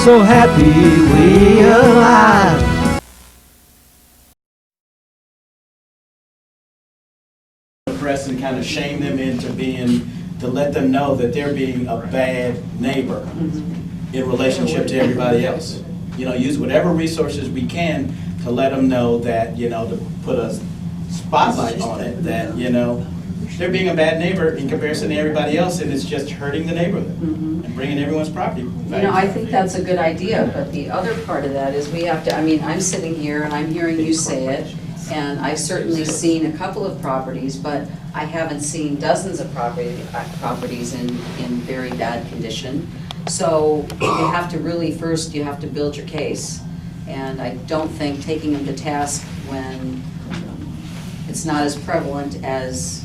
so happy we alive. Press and kind of shame them into being, to let them know that they're being a bad neighbor in relationship to everybody else. You know, use whatever resources we can to let them know that, you know, to put a spotlight on it, that, you know, they're being a bad neighbor in comparison to everybody else, and it's just hurting the neighborhood and bringing everyone's property. You know, I think that's a good idea, but the other part of that is we have to, I mean, I'm sitting here and I'm hearing you say it, and I've certainly seen a couple of properties, but I haven't seen dozens of properties in very bad condition. So you have to really, first, you have to build your case. And I don't think taking them to task when it's not as prevalent as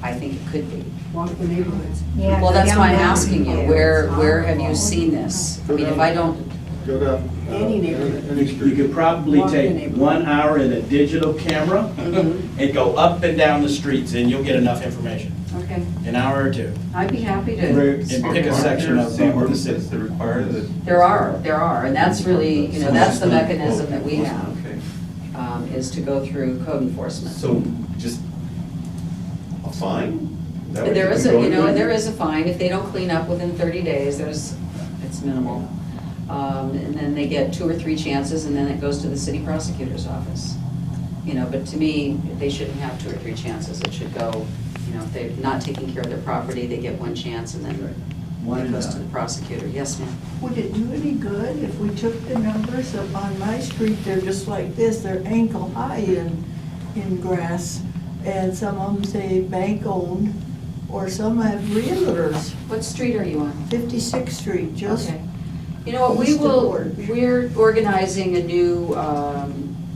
I think it could be. Walk the neighborhoods. Yeah, Well, that's why I'm down asking you, where have you seen this? I mean, if I don't, Go down. Any neighborhood. Any You street. could probably Walk the take neighborhood. 1 hour in a digital camera and go up and down the streets, and you'll get enough information. okay, An hour or two. I'd be happy to. And pick a section of the city. That require that. There are, and that's really, you know, that's the mechanism that we have, Okay. is to go through code enforcement. So just a fine? Is that what There you is can a, go you know, to? and there is a fine, if they don't clean up within 30 days, it's minimal. And then they get 2 or 3 chances, and then it goes to the city prosecutor's office. You know, but to me, they shouldn't have 2 or 3 chances, it should go, you know, if they're not taking care of their property, they get 1 chance, and then it goes to the prosecutor. Yes, ma'am? Would it do any good if we took the numbers up on my street, they're just like this, they're ankle high in grass, and some of them say bank owned, or some have realtors, What street are you on? 56th Street, just. Okay. You know what, we're organizing a new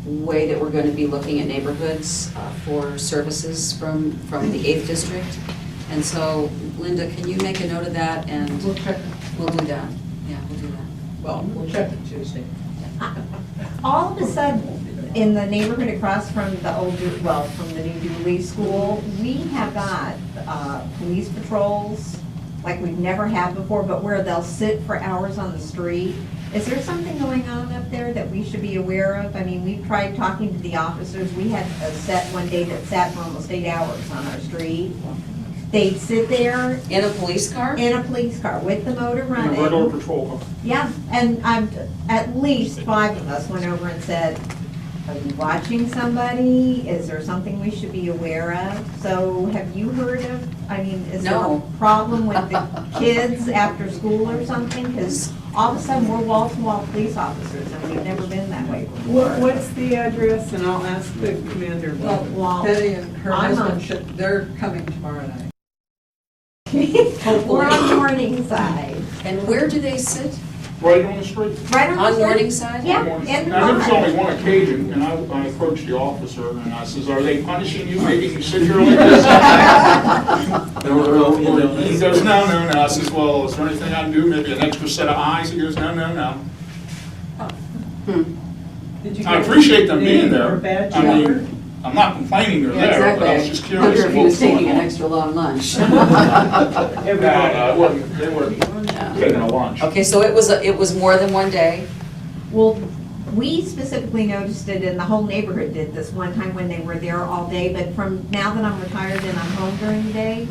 way that we're going to be looking at neighborhoods for services from the 8th District. And so, Linda, can you make a note of that, and We'll check, we'll do that? Yeah, we'll do that. well, we'll check it Tuesday. All of a sudden, in the neighborhood across from the old, from the new Dooley School, we have got police patrols like we've never had before, but where they'll sit for hours on the street. Is there something going on up there that we should be aware of? I mean, we've tried talking to the officers. We had a set one day that sat for almost 8 hours on our street. They'd sit there In a police car? in a police car with the motor running. A regular patrol car. Yeah, and at least 5 of us went over and said, are you watching somebody? Is there something we should be aware of? So have you heard of, I mean, is there No. a problem with the kids after school or something? Because all of a sudden, we're wall-to-wall police officers, and we've never been that way before. What's the address, and I'll ask the commander. Well, Betty and her I'm husband, they're coming tomorrow night. we're on Morningside. And where do they sit? Right on the street. Right on the On street. Morningside? Yeah, And in the there was car. only one occasion, and I approached the officer, and I says, are they punishing you, making you sit here like this? He goes, no. I says, well, is there anything I can do, maybe an extra set of eyes? He goes, no. Did you I get appreciate them a being name or there. a badge I number? mean, I'm not complaining they're Yeah, there, but I was exactly. just I curious wonder if of he what was was taking going an on. extra long lunch. They weren't taking a lunch. Okay, so it was more than 1 day? Well, we specifically noticed it, and the whole neighborhood did this one time when they were there all day, but from now that I'm retired and I'm home during the day,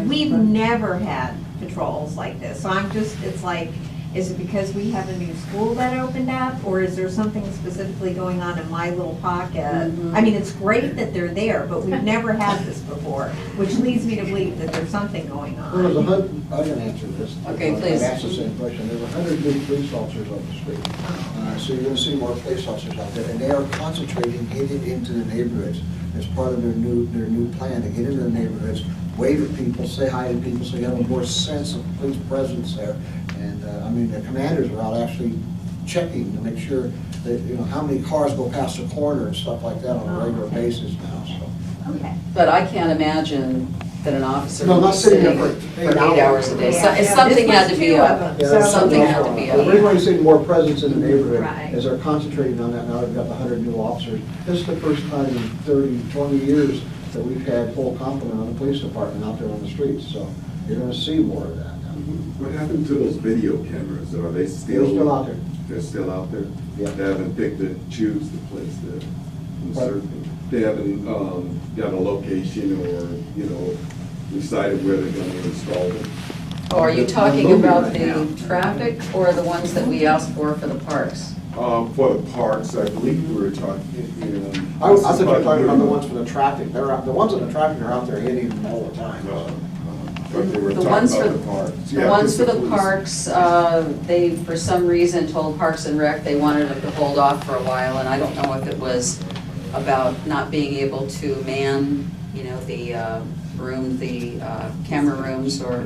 we've never had patrols like this. So I'm just, it's like, is it because we have a new school that opened up, or is there something specifically going on in my little pocket? I mean, it's great that they're there, but we've never had this before, which leads me to believe that there's something going There was on. I can answer this. Okay, please. I asked the same question. There were 100 new police officers on the street. So you're going to see more police officers out there, and they are concentrating getting into the neighborhoods as part of their new plan to get into the neighborhoods, wave at people, say hi to people, so you have a more sense of police presence there. And I mean, the commanders are out actually checking to make sure that, you know, how many cars go past the corner and stuff like that on a regular basis now, so. Okay. But I can't imagine that an officer No, would not be sitting sitting there for for 8 hours a day. So- Yeah, Something this had was to be 2 up. of them, Yeah, so- that's Something had to be The up. reason why you see more presence in the neighborhood Right. is they're concentrating on that now. They've got the 100 new officers. This is the first time in 30, 20 years that we've had full complement on the police department out there on the streets. So you're going to see more of that now. What happened to those video cameras? Are they They're still? still out there. They're still out there? Yeah. They haven't picked and choose the place to insert them? They haven't, got a location or, decided where they're gonna install them? Oh, are you They're talking moving about right the now. traffic or the ones that we asked for the parks? For the parks, I believe we were talking, I thought you were talking about the ones for the traffic. They're out, the ones in the traffic are out there hitting them all the time. But they were The talking ones about for- the parks. The Yeah, ones just for the police. parks, they, for some reason, told Parks and Rec they wanted them to hold off for a while, and I don't know if it was about not being able to man, the camera rooms, or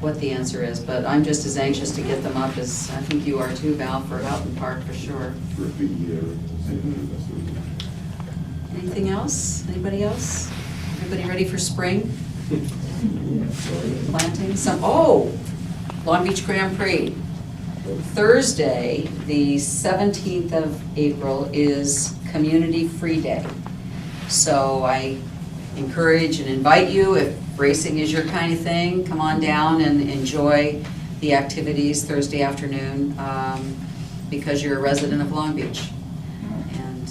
what the answer is, but I'm just as anxious to get them up as I think you are too, Val, for Houghton Park, for sure. Graffiti areas. Anything else? Anybody else? Everybody ready for spring? Planting some, Long Beach Grand Prix. Thursday, the 17th of April, is Community Free Day. So I encourage and invite you, if racing is your kind of thing, come on down and enjoy the activities Thursday afternoon, because you're a resident of Long Beach. And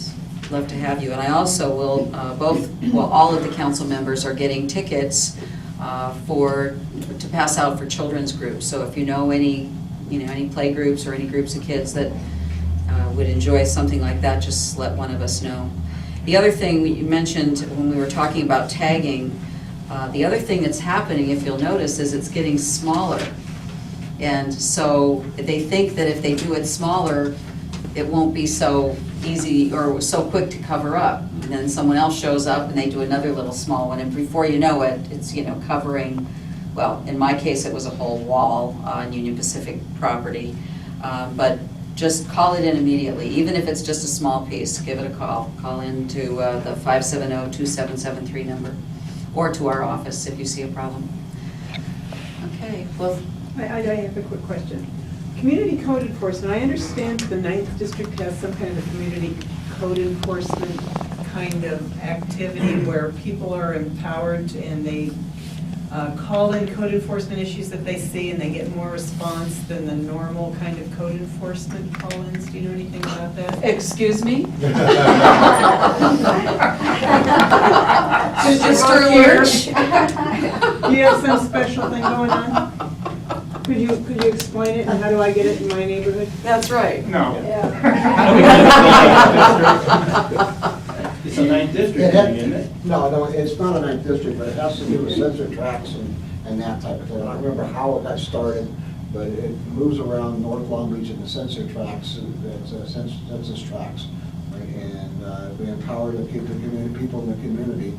love to have you. And I also will, all of the council members are getting tickets to pass out for children's groups. So if you know any play groups or any groups of kids that would enjoy something like that, just let one of us know. The other thing you mentioned when we were talking about tagging, the other thing that's happening, if you'll notice, is it's getting smaller. And so they think that if they do it smaller, it won't be so easy or so quick to cover up. And then someone else shows up and they do another little small one, and before you know it, it's covering, well, in my case, it was a whole wall on Union Pacific property. But just call it in immediately, even if it's just a small piece, give it a call. Call in to the 570-2773 number, or to our office if you see a problem. Okay, well, I have a quick question. Community code enforcement, I understand the 9th district has some kind of a community code enforcement kind of activity where people are empowered and they call in code enforcement issues that they see, and they get more response than the normal kind of code enforcement call-ins. Do you know anything about that? excuse me? Mr. Mr. Lurch? Do you have some special thing going on? Could you explain it, and how do I get it in my neighborhood? That's right. No. It's a 9th district thing, isn't it? No, it's not a 9th district, but it has to do with sensor tracks and that type of thing. I don't remember how it got started, but it moves around North Long Beach in the sensor tracks, census tracks. Right? And we empower the people in the community.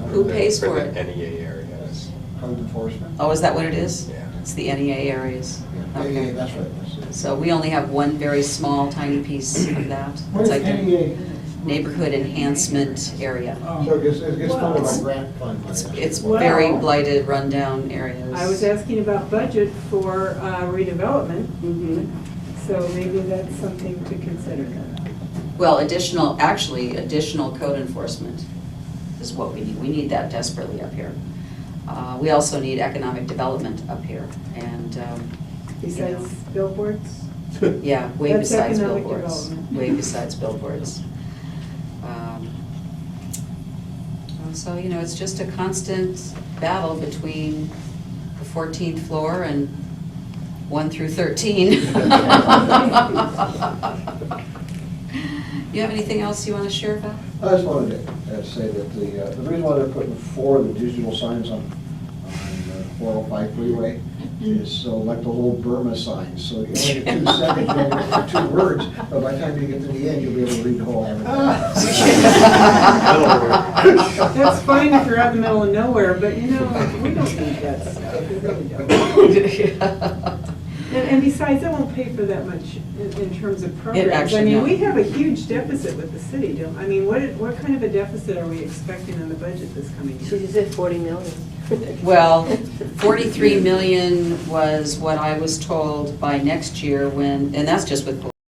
Who pays for it? NEA areas. Code enforcement. Oh, is that what it is? Yeah. It's the NEA areas. Yeah, Okay. that's right. That's it. So we only have one very small, tiny piece of that. What It's is like a NEA? neighborhood enhancement area. So it gets funded by grant fund. It's Wow. very blighted, rundown areas. I was asking about budget for redevelopment, Mhm. so maybe that's something to consider. Well, additional code enforcement is what we need. We need that desperately up here. We also need economic development up here, and, Besides billboards? yeah, way That's besides economic billboards. development. Way besides billboards. So, it's just a constant battle between the 14th floor and 1 through 13. You have anything else you want to share about? I just wanted to say that the reason why they're putting 4 of the digital signs on 405 freeway is so like the little Burma signs, so you only get 2 seconds, you only get 2 words, but by the time you get to the end, you'll be able to read the whole advertisement. That's fine if you're out in the middle of nowhere, but we don't need that stuff, we really don't. And besides, that won't pay for that much in terms of programs. actually won't. We have a huge deficit with the city, don't, what kind of a deficit are we expecting in the budget this coming year? She just said 40 million. Well, 43 million was what I was told by next year and that's just with